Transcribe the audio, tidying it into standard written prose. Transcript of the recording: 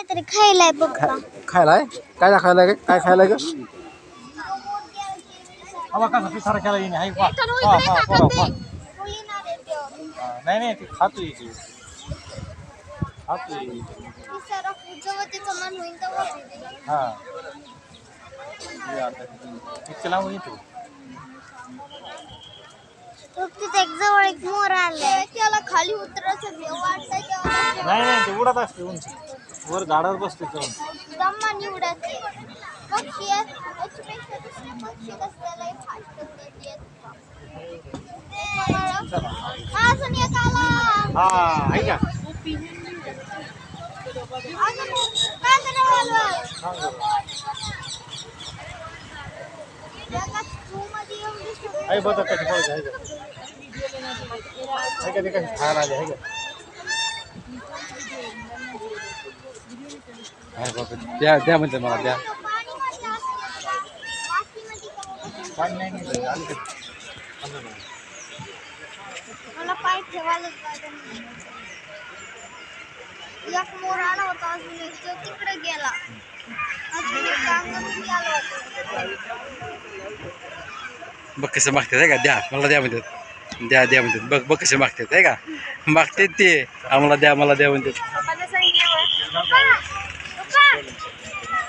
काहीतरी खायलाय पप्पा. खायलाय काय दाखवायला काय खायला ग नाही नाही ती खातोय ती हा इतकं लावून येतो तिथे एक जवळ एक मोर आलाय त्याला खाली उतरायचं वाटतंय तेव्हा नाही नाही ते उडत असते उंच वर झाडावर बसते तो दमानी उडते पक्षी याच्यापेक्षा दुसरे पक्षी कसल्याला फास्ट अजून एक आला हा आहे का आहे बघ कशी पाहिजे आहे का ते कशी खायला आले आहे का द्या द्या म्हणते मला द्या पाणी नाही आली मला पाय ठेवायला एक मोर आला होता अजून एक तो तिकडे गेला अजून एक अंगण आला होता बघ कसं मागतात आहे का द्या मला द्या म्हणतात द्या द्या म्हणतात बघ बघ कसं मागतात आहे का मागतात ते आम्हाला द्या मला द्या म्हणतात